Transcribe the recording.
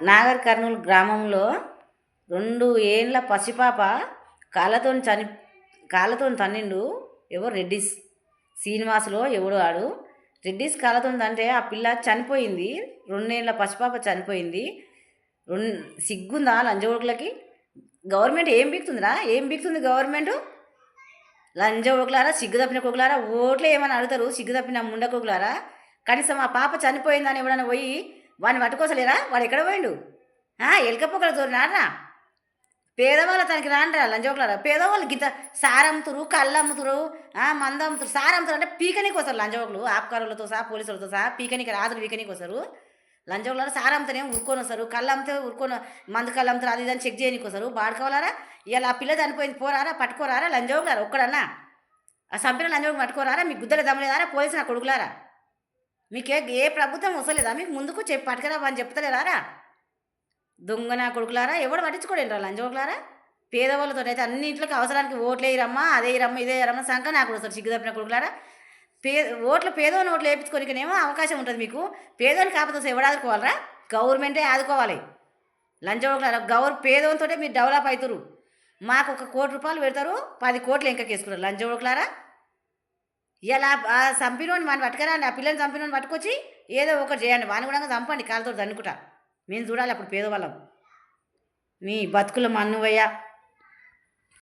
నాగర్ కర్నూలు గ్రామంలో 2 ఏండ్ల పసిపాప కాళ్ళతోని తన్నిండు. ఎవరు రెడ్డిస్ శ్రీనివాసులో ఎవడు ఆడు రెడ్డిస్ కాళ్ళతోని తంటే ఆ పిల్ల చనిపోయింది. 2 ఏండ్ల పసిపాప చనిపోయింది. సిగ్గుందా లంజోడుకులకి? గవర్నమెంట్ ఏం బిక్తుందిరా? ఏం బిక్తుంది గవర్నమెంట్? లంజోడుకులారా, సిగ్గు తప్పిన కొడుకులారా, ఓట్లే ఏమని అడుగుతారు? సిగ్గు తప్పిన ముండ కొడుకులారా. కనీసం ఆ పాప చనిపోయిందని ఎవడన్నా పోయి వాడిని పట్టుకోసలేరా? వాడు ఎక్కడ పోయిండు? ఎలకపోకలు తోరినారా? పేదవాళ్ళ తనకి రాండ్రా లంజోకులారా. పేదవాళ్ళు గిత సారమ్ముతురు, కళ్ళు అమ్ముతురు, మంద అమ్ముతురు. సారమ్ముతారు అంటే పీకనీకి వస్తారు లంజోకులు. ఆపకారులతో సహా, పోలీసులతో సహా పీకనీకి రాజులు పీకనీకి వస్తారు. లంజోకులారా సారం అమ్ముతానే ఉరుకొని వస్తారు. కళ్ళు అమ్మితే ఉరుకొని మందు కళ్ళు అమ్ముతారు. అది ఇదని చెక్ చేయడానికి వస్తారు. బాడుకోవాలారా? ఇలా ఆ పిల్ల చనిపోయింది, పోరారా పట్టుకోరారా లంజోకులారా? ఒక్కడన్నా ఆ సంపిన లంజోకు పట్టుకోరారా? మీకు గుద్దలు దమ్మలేదారా? పోలీసు నా కొడుకులారా, మీకే ఏ ప్రభుత్వం వస్తలేదా? మీకు ముందుకు పట్టుకరా అని చెప్తలేరా? దొంగ నా కొడుకులారా, ఎవడు పట్టించుకోండి రా లంజోకులారా. పేదవాళ్ళతో అయితే అన్నింటికి అవసరానికి ఓట్లు వేయరమ్మా, అదే రమ్మ ఇదే రమ్మ సంఖ నాకు వస్తారు సిగ్గు తప్పిన కొడుకులారా. పేదోని ఓట్లు వేయించుకోనికనేమో అవకాశం ఉంటుంది మీకు. పేదోని కాకపోతే ఎవడు ఆదుకోవాలరా? గవర్నమెంటే ఆదుకోవాలి. లంజోకులారా, పేదోనితో మీరు డెవలప్ అవుతారు. మాకు 1 కోటి రూపాయలు పెడతారు, 10 కోట్లు ఎంకకేసుకున్నారు లంజోకులారా. ఇలా ఆ చంపినోని వాడిని పట్టుకరండి, ఆ పిల్లని చంపినోని పట్టుకొచ్చి ఏదో ఒకటి చేయండి. వాడిని కూడా చంపండి కాలుతో దన్నుకుంటా. మేము చూడాలి అప్పుడు పేదవాళ్ళం. మీ బతుకుల మన్నువయ్యా.